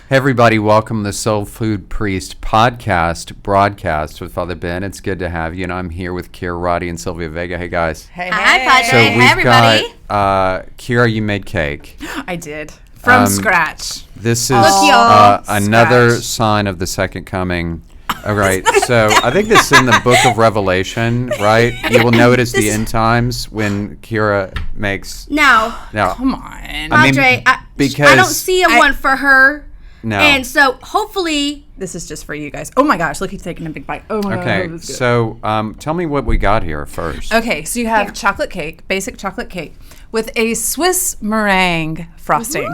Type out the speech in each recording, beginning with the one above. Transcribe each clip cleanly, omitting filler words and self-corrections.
Hey everybody, welcome to the Soul Food Priest podcast broadcast with Father Ben. It's good to have you, and I'm here with Khira, Roddy, and Sylvia Vega. Hey guys. Hey, Hi, Padre. So we've Hey, everybody. got Khira, you made cake. I did. From scratch. This is y'all. another Scratch. sign of the second coming. All right, so I think this is in the book of Revelation, right? You will know it as the end times when Khira makes... No, Come on. I mean, Padre, I because- don't see one for her. No. And so hopefully, This is just for you guys. Oh my gosh, look, he's taking a big bite. Oh my Okay, God. That's good. so tell me what we got here first. Okay, so you have chocolate cake, basic chocolate cake, with a Swiss meringue frosting.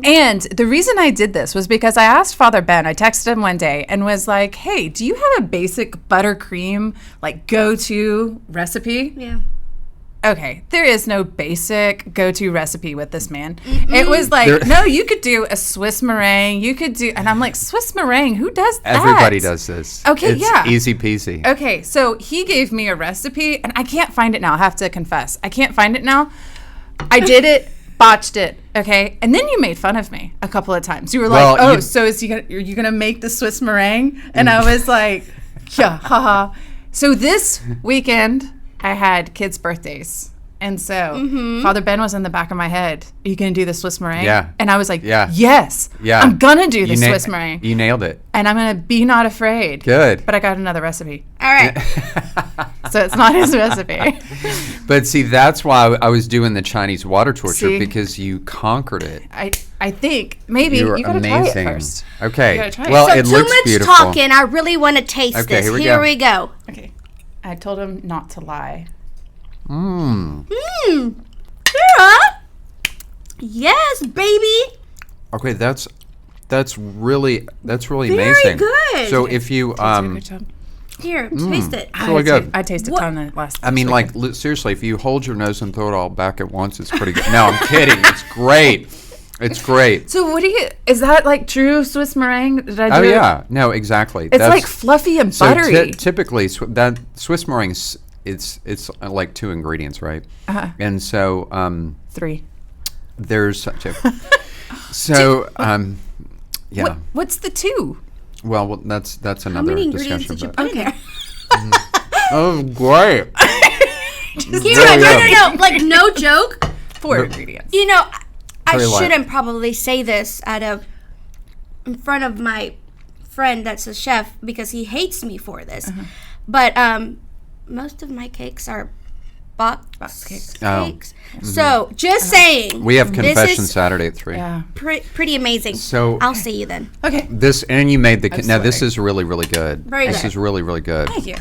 And the reason I did this was because I asked Father Ben, I texted him one day and was like, hey, do you have a basic buttercream, like, go-to recipe? yeah. Okay, there is no basic go-to recipe with this man. It was like, no, you could do a Swiss meringue. You could do, and I'm like, Swiss meringue? Who does that? Everybody does this. Okay, it's yeah. easy peasy. Okay, so he gave me a recipe, and I can't find it now. I have to confess. I can't find it now. I did it, botched it, okay? And then you made fun of me a couple of times. You were Well, like, oh, you- so are you gonna make the Swiss meringue? And I was like, yeah, haha. So this weekend, I had kids' birthdays. And so Father Ben was in the back of my head. Are you going to do the Swiss meringue? Yeah. And I was like, Yeah. yes. Yeah. I'm going to do the You Swiss meringue. You nailed it. And I'm going to be not afraid. Good. But I got another recipe. All right. So it's not his recipe. But see, that's why I was doing the Chinese water torture, See? because you conquered it. I think maybe You were you got to try it amazing. first. Okay. You gotta try it. Well, So it too looks much beautiful. talking. I really want to taste Okay, this. here we Here go. we go. Okay. I told him not to lie. Khira. Yes, baby. Okay, that's really Very amazing. good. So if you Good job. Here, taste it. it's really good. I tasted a What? ton of last I mean, like seriously, if you hold your nose and throw it all back at once, it's pretty good. No, I'm kidding. It's great. It's great. So what do you, is that like true Swiss meringue? Did I Oh do it? yeah, no, exactly. It's like fluffy and buttery. Typically, that Swiss meringue, it's like two ingredients, right? And so 3. there's two. So yeah. What's the 2? Well, that's How another many ingredients discussion. did you put in there? Oh, great. Khira, no. Like, no joke. 4 ingredients. You know, I Tell you what. shouldn't probably say this in front of my friend that's a chef because he hates me for this. But most of my cakes are box cakes. Oh. So, just saying. We have this confession is Saturday at 3. Yeah. pretty amazing. So- I'll see you then. Okay. This, and you made the now. This sweating. is really good. Very This good. is really good. Thank you.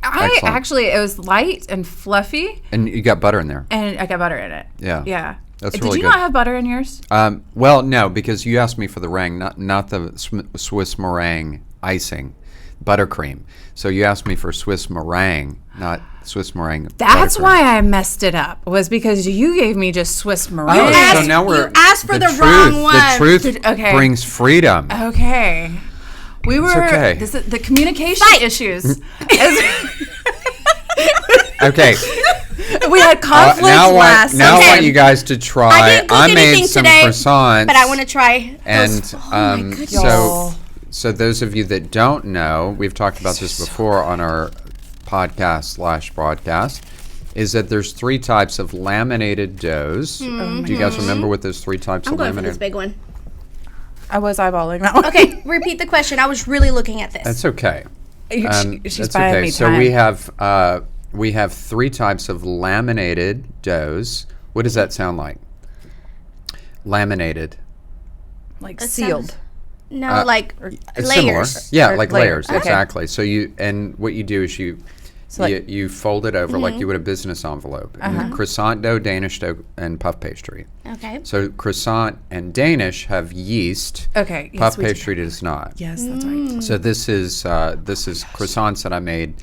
Excellent. It was light and fluffy, And you got butter in there. and I got butter in it. Yeah. Yeah. That's Did really you good. not have butter in yours? Well, no, because you asked me for the meringue, not the Swiss meringue icing, buttercream. So you asked me for Swiss meringue, not Swiss meringue. That's buttercream. why I messed it up. Was because you gave me just Swiss meringue. Oh, asked- so now we're you asked for the truth, wrong one. The truth Okay. brings freedom. Okay. We were okay. this is the communication issues. Okay. We had conflicts now last. I Okay. want you guys to try. I didn't cook made anything some today, croissants, but I want to try and those. Oh my goodness. so those of you that don't know, we've talked about this before on our podcast/broadcast, is that there's 3 types of laminated doughs. Do you guys remember what those 3 types I'm of going for laminated? this big one. I was eyeballing that one. Okay, repeat the question. I was really looking at this. That's okay. She's That's buying okay. me So time. we have 3 types of laminated doughs. What does that sound like? Laminated. like It sealed. sounds- No, like It's layers. similar. Yeah, Or like layers. layers. Okay. Exactly. So what you do is you like- you fold it over like you would a business envelope. And croissant dough, Danish dough, and puff pastry. Okay. So croissant and Danish have yeast. Okay. Yes, Puff we do. pastry does not. Yes, that's right. So this is croissants that I made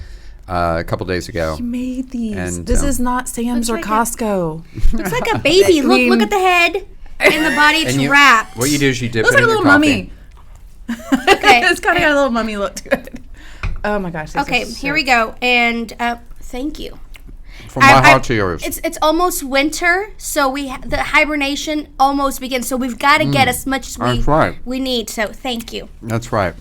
a couple days ago. You made these. And, This is not Sam's or like a- Costco. Looks like a baby. Look at the head and the body. It's And you, wrapped. what you do is you dip Looks it like a in your little coffee. mummy. Okay. It's kind of got a little mummy look to it. Oh my gosh. Okay, here we go. And thank you. From my heart to yours. It's almost winter, so the hibernation almost begins. So we've got to get as much as That's right. we need. So thank you. That's right.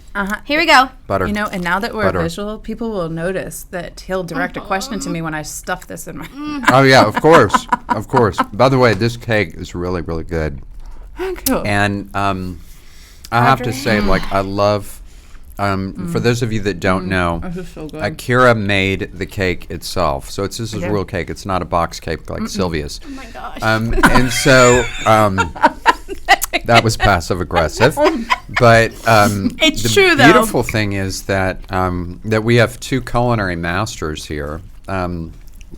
Here we go. Butter. You know, and now that we're Butter. visual, people will notice that he'll direct a question to me when I stuff this in my. Oh yeah, of course, of course. By the way, this cake is really, really good. Cool. And I have to say, like, I love. For those of you that don't know, This is so good. Khira made the cake itself. So this is did. real cake. It's not a box cake like Sylvia's. Oh my gosh. And so that was passive aggressive. But It's the true, though. beautiful thing is that that we have two culinary masters here.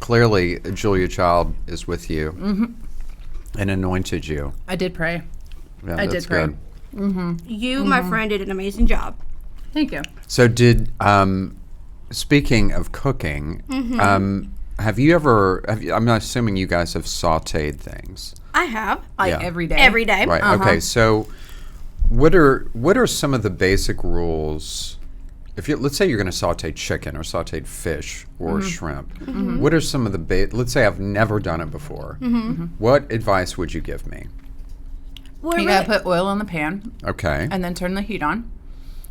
Clearly, Julia Child is with you and anointed you. I did pray. Yeah, I did that's pray. good. You, my friend, did an amazing job. Thank you. So did speaking of cooking, have you ever? I'm assuming you guys have sautéed things, I have. Like Yeah. every day. Every day. right? Okay, so what are some of the basic rules? If you let's say you're going to sauté chicken or sautéed fish or shrimp, what are some of the let's say I've never done it before. What advice would you give me? We're You really- gotta put oil in the pan Okay. and then turn the heat on,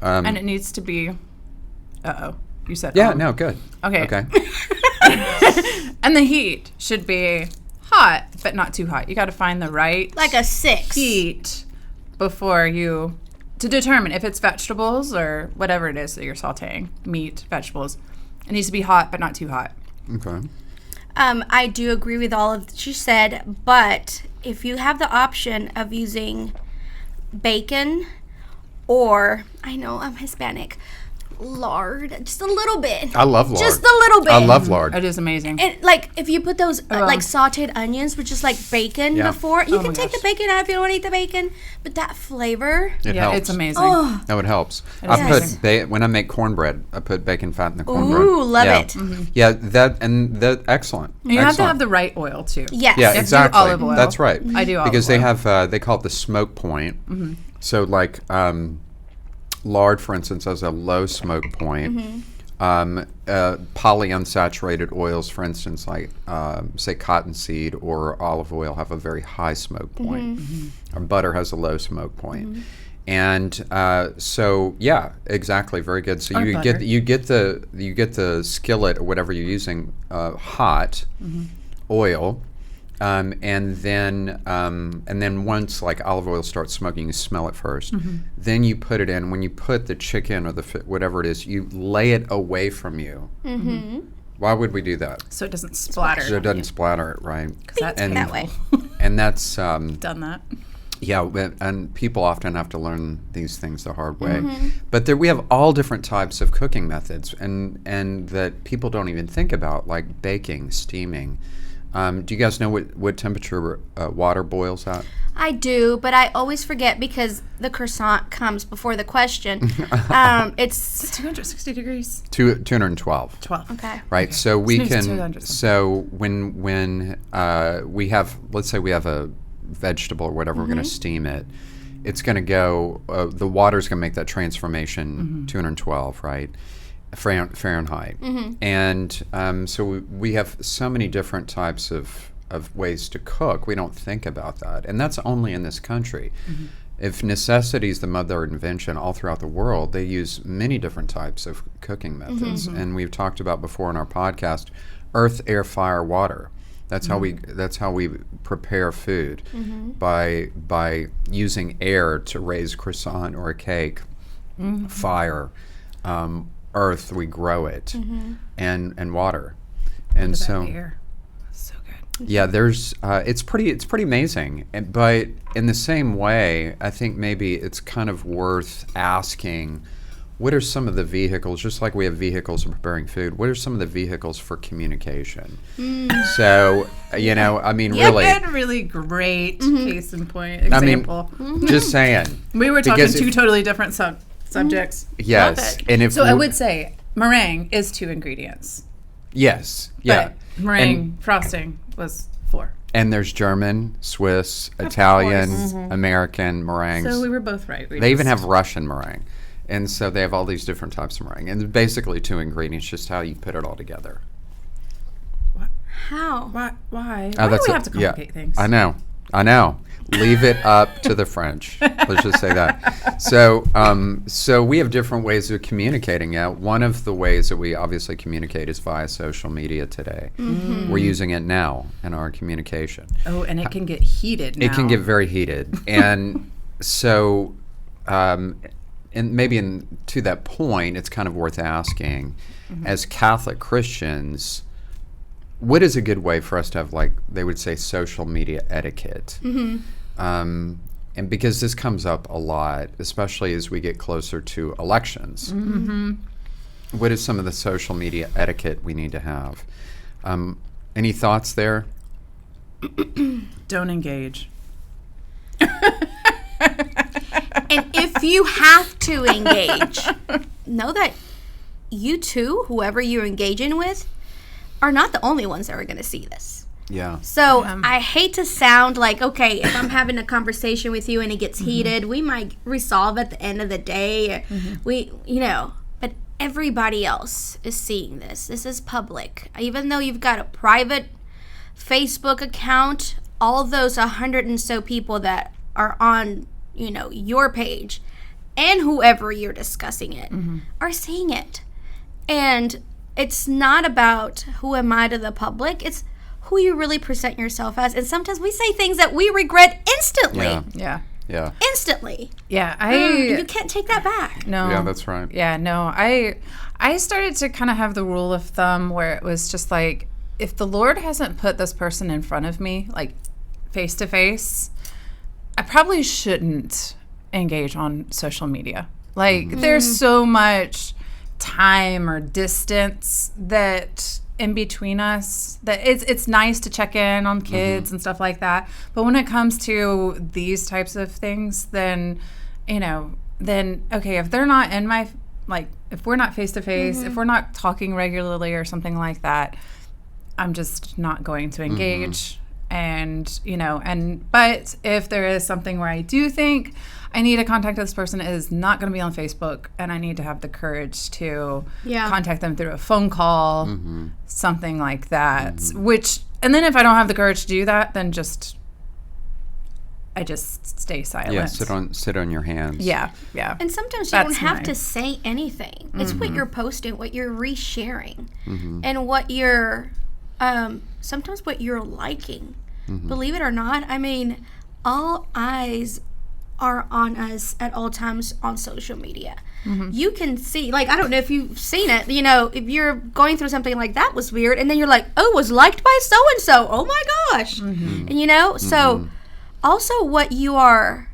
and it needs to be. You said Yeah. No. Good. Okay. Okay. And the heat should be hot, but not too hot. You got to find the right like a 6. heat before you to determine if it's vegetables or whatever it is that you're sautéing, meat, vegetables. It needs to be hot, but not too hot. Okay. I do agree with all of what you said, but if you have the option of using bacon or, I know I'm Hispanic, lard, just a little bit. I love lard. Just a little bit. I love lard. It is amazing. And like if you put those like sauteed onions with just like bacon Yeah. before, you Oh can my take gosh. the bacon out if you don't want to eat the bacon, but that flavor. It yeah, helps. it's amazing. Oh, No, it helps. It I is put amazing. when I make cornbread, I put bacon fat in the cornbread. Ooh, love yeah. it. Yeah, that excellent. You have to Excellent. have the right oil too. yes. Yeah, have to do exactly. olive oil. That's right. I do olive because they oil. have they call it the smoke point. So like lard, for instance, has a low smoke point. Polyunsaturated oils, for instance, like say cottonseed or olive oil, have a very high smoke point. Or butter has a low smoke point. And so yeah, exactly, very good. So Or you butter. get the skillet or whatever you're using hot oil. And then once like olive oil starts smoking, you smell it 1st. Then you put it in. When you put the chicken or the whatever it is, you lay it away from you. Why would we do that? So it doesn't splatter. So it doesn't splatter it, right? That's And- that way. And that's done that. yeah. And people often have to learn these things the hard way. But we have all different types of cooking methods, and that people don't even think about, like baking, steaming. Do you guys know what temperature water boils at? I do, but I always forget because the croissant comes before the question. It's 260 degrees. 212. 12. okay. Right. So we Snooze can. 200 So when we have, let's say we have a vegetable or whatever, we're going to steam it. It's going to go. The water's going to make that transformation 212, right? Fahrenheit. And so we have so many different types of ways to cook. We don't think about that, and that's only in this country. If necessity is the mother of invention, all throughout the world, they use many different types of cooking methods. And we've talked about before in our podcast, earth, air, fire, water. That's how we prepare food by using air to raise croissant or a cake, fire, earth, we grow it, and water, and so Air. So good. yeah, there's it's pretty amazing. But in the same way, I think maybe it's kind of worth asking, what are some of the vehicles, just like we have vehicles for preparing food, what are some of the vehicles for communication? So, I mean, really, You had a really great case in point example. just saying. We were talking Because two if- totally different subjects. Yes, Love it. and if So I we- would say meringue is 2 ingredients. yes, yeah, But meringue frosting was 4. and there's German, Swiss, Italian, American meringues. So we were both right. We They even just- have Russian meringue. And so they have all these different types of meringue. And basically 2 ingredients, just how you put it all together. How? Why? Why Oh, do we have to complicate things? I know. Leave it up to the French. Let's just say that. So we have different ways of communicating. Yeah, one of the ways that we obviously communicate is via social media today. We're using it now in our communication. Oh, and it can get heated now. It can get very heated, and so, and maybe to that point, it's kind of worth asking, as Catholic Christians, what is a good way for us to have, like they would say, social media etiquette? And because this comes up a lot, especially as we get closer to elections. What is some of the social media etiquette we need to have? Any thoughts there? Don't engage. And if you have to engage, know that you too, whoever you're engaging with, are not the only ones that are going to see this. Yeah. So I hate to sound like, okay, if I'm having a conversation with you and it gets heated, we might resolve at the end of the day. But everybody else is seeing this. This is public. Even though you've got a private Facebook account, all those 100 and so people that are on, your page and whoever you're discussing it are seeing it. And it's not about who am I to the public. It's who you really present yourself as. And sometimes we say things that we regret instantly. Yeah. Instantly. Yeah, you can't take that back. No. Yeah, that's right. Yeah, no. I started to kind of have the rule of thumb where it was just like, if the Lord hasn't put this person in front of me, like face to face, I probably shouldn't engage on social media. Like, there's so much time or distance that in between us that it's nice to check in on kids and stuff like that, but when it comes to these types of things, then okay, if they're not in my, like, if we're not face to face, if we're not talking regularly or something like that, I'm just not going to engage. And but if there is something where I do think I need to contact this person, it is not going to be on Facebook, and I need to have the courage to contact them through a phone call, something like that. And then if I don't have the courage to do that, then I just stay silent. Yeah, sit on your hands. Yeah. And sometimes you don't have to say anything. It's what you're posting, what you're resharing, and what you're sometimes what you're liking. Believe it or not, I mean, all eyes are on us at all times on social media. You can see, like, I don't know if you've seen it, if you're going through something like that was weird, and then you're like, oh, was liked by so-and-so, oh my gosh. And so also what you are,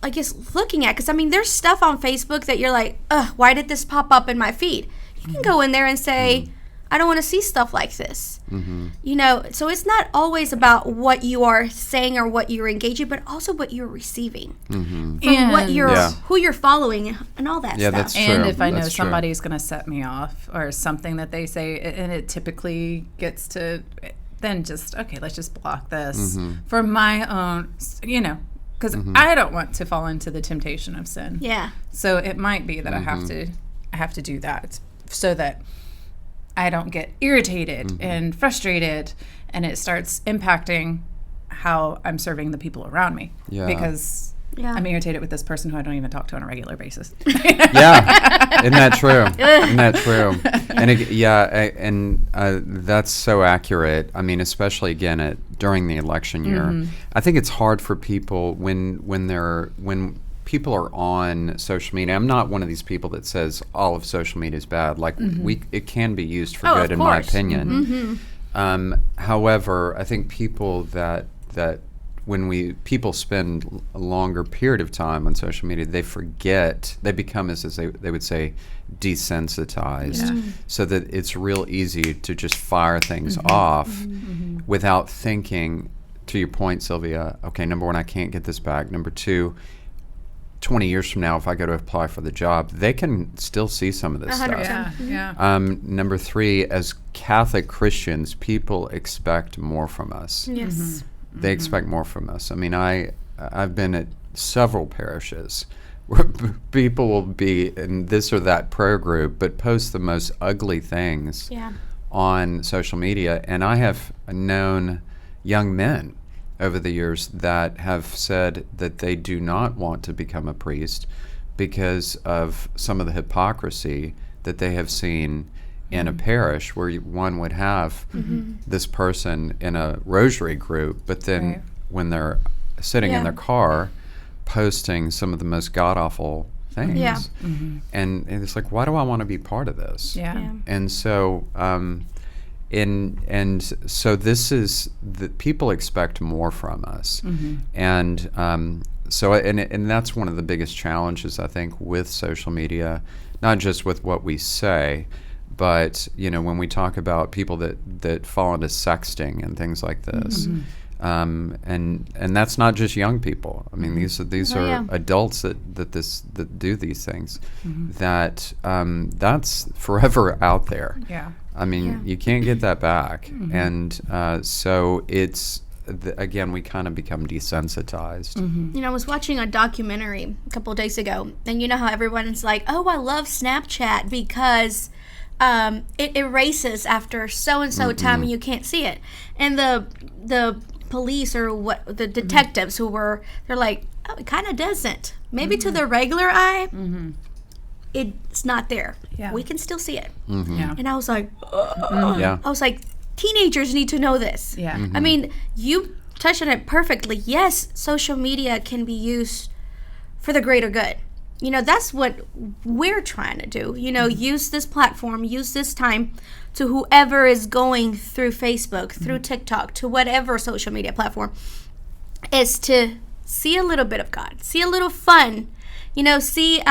I guess, looking at, because I mean, there's stuff on Facebook that you're like, why did this pop up in my feed? You can go in there and say, I don't want to see stuff like this. So it's not always about what you are saying or what you're engaging, but also what you're receiving from what who you're following and all that stuff. That's true. And if I know somebody's going to set me off or something that they say, and it typically gets to, then just, okay, let's just block this for my own, because I don't want to fall into the temptation of sin. Yeah. So it might be that I have to do that so that I don't get irritated and frustrated, and it starts impacting how I'm serving the people around me. Yeah. Because I'm irritated with this person who I don't even talk to on a regular basis. Isn't that true? Isn't that true? And that's so accurate. I mean, especially again during the election year, I think it's hard for people when people are on social media. I'm not one of these people that says all of social media is bad. Like it can be used for good, in my opinion. However, I think people that when people spend a longer period of time on social media, they forget, they become, as they would say, desensitized, so that it's real easy to just fire things off without thinking, to your point, Sylvia, okay, number one, I can't get this back. Number two, 20 years from now, if I go to apply for the job, they can still see some of this 100%. Stuff. Number three, as Catholic Christians, people expect more from us. Yes. They expect more from us. I mean, I've been at several parishes where people will be in this or that prayer group, but post the most ugly things on social media, and I have known young men over the years that have said that they do not want to become a priest because of some of the hypocrisy that they have seen in a parish where one would have this person in a rosary group, but then when they're sitting in their car posting some of the most god-awful things. Yeah. And it's like, why do I want to be part of this? Yeah. And so so this is that people expect more from us. And and that's one of the biggest challenges, I think, with social media, not just with what we say, but when we talk about people that fall into sexting and things like this. And that's not just young people. I mean, these are adults that do these things. That's forever out there. Yeah. I mean, you can't get that back. And so it's again, we kind of become desensitized. I was watching a documentary a couple of days ago, and you know how everyone's like, "Oh, I love Snapchat because it erases after so and so time, and you can't see it." And the police or the detectives they're like, "Oh, it kind of doesn't. Maybe to the regular eye, it's not there. Yeah. We can still see it." Yeah. And I was like, Yeah. I was like, teenagers need to know this. Yeah. I mean, you touched on it perfectly. Yes, social media can be used for the greater good. That's what we're trying to do. Use this platform, use this time to whoever is going through Facebook, through TikTok, to whatever social media platform, is to see a little bit of God, see a little fun, see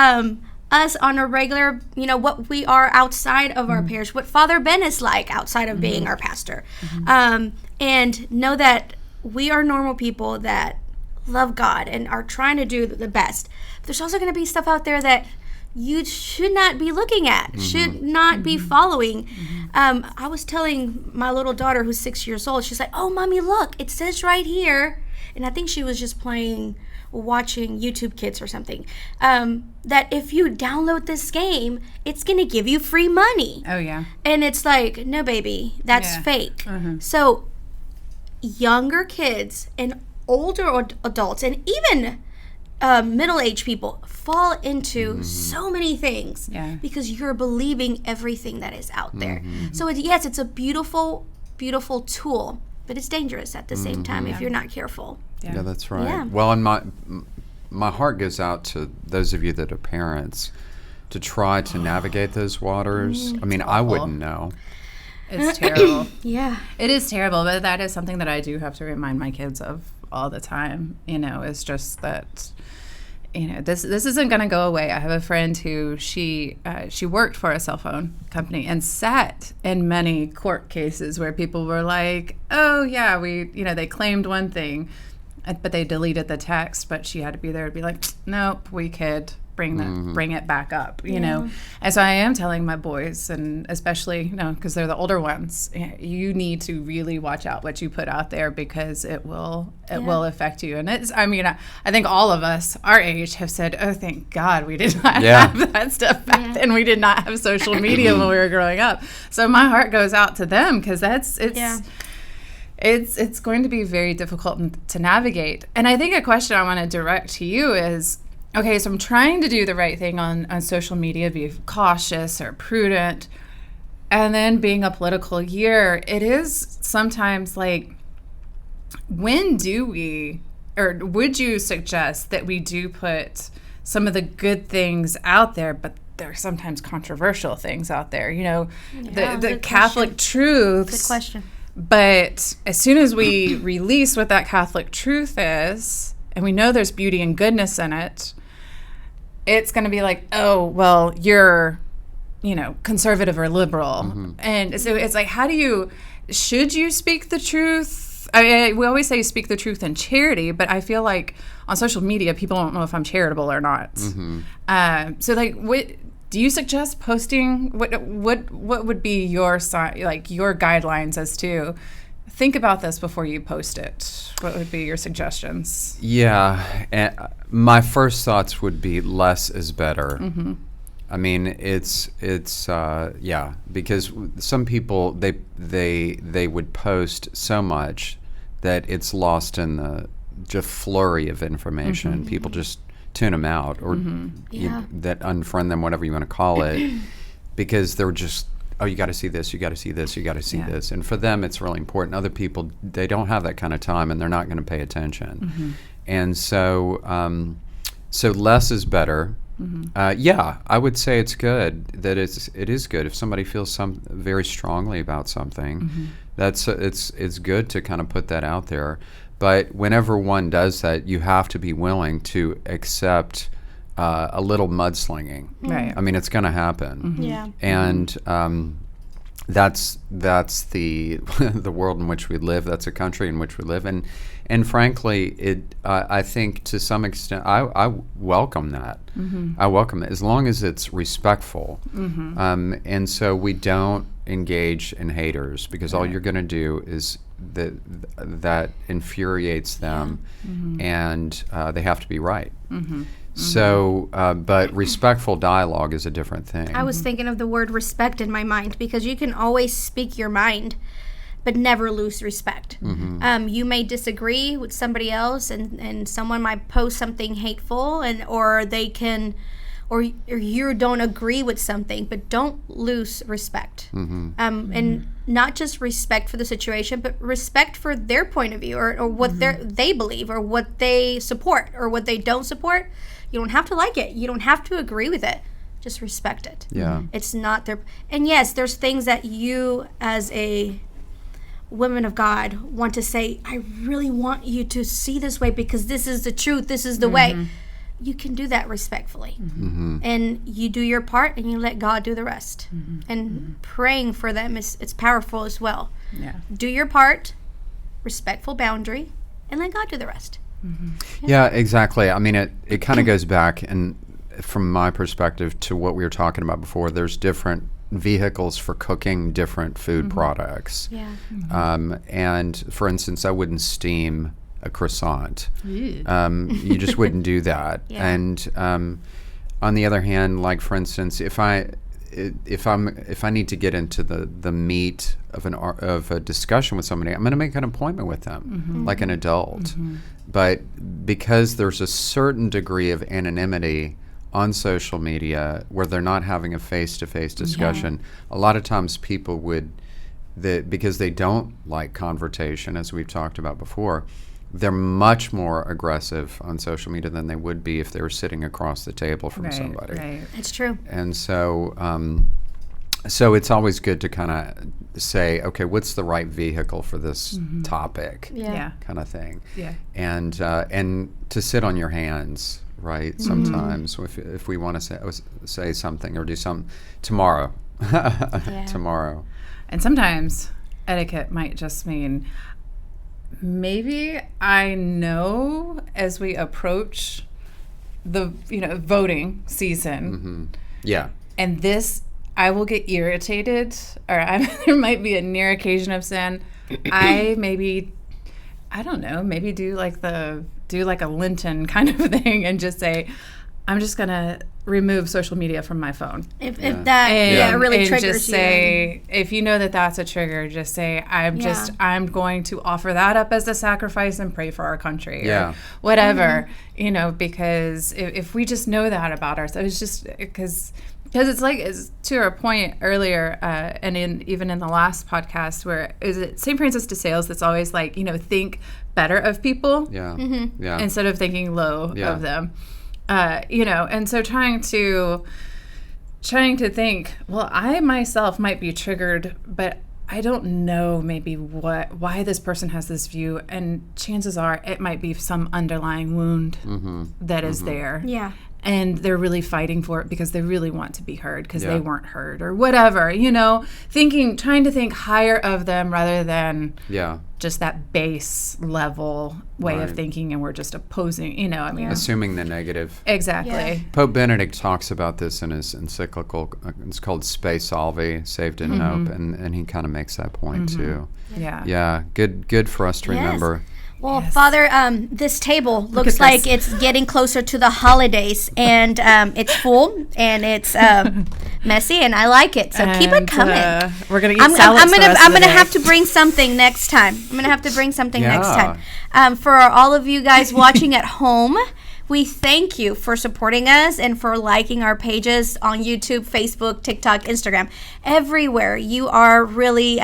us on a regular, what we are outside of our parish, what Father Ben is like outside of being our pastor. And know that we are normal people that love God and are trying to do the best. There's also going to be stuff out there that you should not be looking at, should not be following. I was telling my little daughter who's 6 years old, she's like, "Oh, Mommy, look, it says right here." And I think she was just watching YouTube Kids or something, that if you download this game, it's going to give you free money. Oh, yeah. And it's like, no, baby, that's fake. So younger kids and older adults and even middle-aged people fall into so many things because you're believing everything that is out there. So it's a beautiful, beautiful tool, but it's dangerous at the same time if you're not careful. Yeah, that's right. Yeah. Well, and my heart goes out to those of you that are parents to try to navigate those waters. I mean, I wouldn't know. It's terrible. Yeah. It is terrible, but that is something that I do have to remind my kids of all the time. It's just that, this isn't going to go away. I have a friend who she worked for a cell phone company and sat in many court cases where people were like, "Oh yeah, they claimed one thing, but they deleted the text," but she had to be there to be like, "Nope, we could bring it back up," And so I am telling my boys, and especially, because they're the older ones, you need to really watch out what you put out there because it will affect you. And I think all of us our age have said, "Oh, thank God we did not have that stuff back then. We did not have social media when we were growing up." So my heart goes out to them because it's going to be very difficult to navigate. And I think a question I want to direct to you is, okay, so I'm trying to do the right thing on social media, be cautious or prudent, and then being a political year, it is sometimes like, when do we, or would you suggest that we do put some of the good things out there, but there are sometimes controversial things out there, the Catholic truths. Good question. But as soon as we release what that Catholic truth is, and we know there's beauty and goodness in it, it's going to be like, "Oh, well, you're, conservative or liberal." And so it's like, should you speak the truth? We always say speak the truth in charity, but I feel like on social media, people don't know if I'm charitable or not. So like, what do you suggest posting? What would be your your guidelines as to think about this before you post it? What would be your suggestions? Yeah, and my first thoughts would be less is better. I mean, it's because some people they would post so much that it's lost in the just flurry of information. People just tune them out or that unfriend them, whatever you want to call it, because they're just, oh, you got to see this, you got to see this, you got to see this. And for them, it's really important. Other people, they don't have that kind of time, and they're not going to pay attention. And so, so less is better. I would say it's good that it is good if somebody feels very strongly about something. It's good to kind of put that out there. But whenever one does that, you have to be willing to accept a little mudslinging. Right. I mean, it's going to happen. Yeah. And that's the the world in which we live. That's a country in which we live. And frankly, I think to some extent, I welcome that. I welcome it as long as it's respectful. And so we don't engage in haters, because all you're going to do is that infuriates them, and they have to be right. So, but respectful dialogue is a different thing. I was thinking of the word respect in my mind, because you can always speak your mind, but never lose respect. You may disagree with somebody else, and someone might post something hateful, or they can, or you don't agree with something, but don't lose respect. And not just respect for the situation, but respect for their point of view, or what they believe, or what they support, or what they don't support. You don't have to like it. You don't have to agree with it. Just respect it. Yeah. It's not their... And yes, there's things that you, as a woman of God, want to say, I really want you to see this way, because this is the truth. This is the way. You can do that respectfully. And you do your part, and you let God do the rest. And praying for them it's powerful as well. Yeah. Do your part, respectful boundary, and let God do the rest. Yeah, exactly. I mean, it kind of goes back, and from my perspective, to what we were talking about before. There's different vehicles for cooking different food products. Yeah. And for instance, I wouldn't steam a croissant. You just wouldn't do that. Yeah. And on the other hand, like for instance, if I need to get into the meat of a discussion with somebody, I'm going to make an appointment with them, like an adult. But because there's a certain degree of anonymity on social media where they're not having a face-to-face discussion, a lot of times people because they don't like confrontation, as we've talked about before, they're much more aggressive on social media than they would be if they were sitting across the table from somebody. Right. It's true. And so, so it's always good to kind of say, okay, what's the right vehicle for this topic, kind of thing. Yeah. And to sit on your hands, right? Sometimes if we want to say something or do something tomorrow, tomorrow. And sometimes etiquette might just mean, maybe I know as we approach the voting season, and this, I will get irritated, or there might be a near occasion of sin. I don't know, maybe do like a Lenten kind of thing and just say, I'm just gonna remove social media from my phone. If that really and triggers just you. say, if you know that that's a trigger, just say, I'm going to offer that up as a sacrifice and pray for our country, or whatever, because if we just know that about ourselves, it's just because it's to our point earlier, and even in the last podcast, where is it St. Francis de Sales that's always like, think better of people, instead of thinking low of them. And so trying to think, well, I myself might be triggered, but I don't know maybe why this person has this view, and chances are it might be some underlying wound that is there. Yeah. And they're really fighting for it because they really want to be heard because they weren't heard or whatever, trying to think higher of them rather than just that base level way of thinking, and we're just opposing, assuming the negative. Exactly. Yeah. Pope Benedict talks about this in his encyclical. It's called Spe Salvi, Saved in Hope, and he kind of makes that point too. Yeah. Yeah. Good for us to remember. Well, Father, this table looks like it's getting closer to the holidays, and it's full and it's messy, and I like it. So keep it coming. We're gonna eat salads. I'm gonna have to bring something next time. Next time. For all of you guys watching at home, we thank you for supporting us and for liking our pages on YouTube, Facebook, TikTok, Instagram. Everywhere. You are really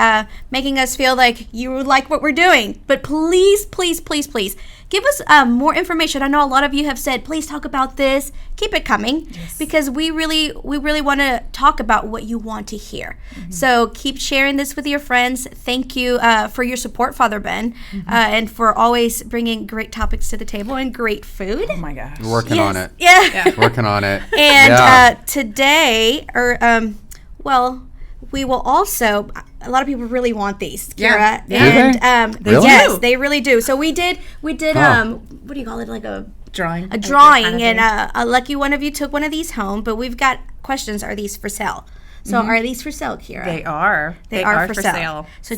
making us feel like you like what we're doing. But please, please, please, please give us more information. I know a lot of you have said, please talk about this. Keep it coming, because we really want to talk about what you want to hear. So keep sharing this with your friends. Thank you for your support, Father Ben, and for always bringing great topics to the table and great food. Oh my gosh. We're working on it. Yeah. Working on it. And today, we will also, a lot of people really want these, Khira. Yeah. And Really? yes, they really do. So we did what do you call it, like a Drawing. drawing, and a lucky one of you took one of these home, but we've got questions. Are these for sale? So are these for sale, Khira? They are. They are for sale. So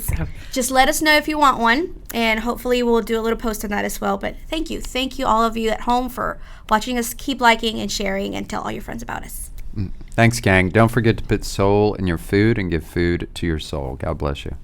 just let us know if you want one, and hopefully we'll do a little post on that as well. But thank you all of you at home for watching us. Keep liking and sharing, and tell all your friends about us. Thanks, gang. Don't forget to put soul in your food and give food to your soul. God bless you.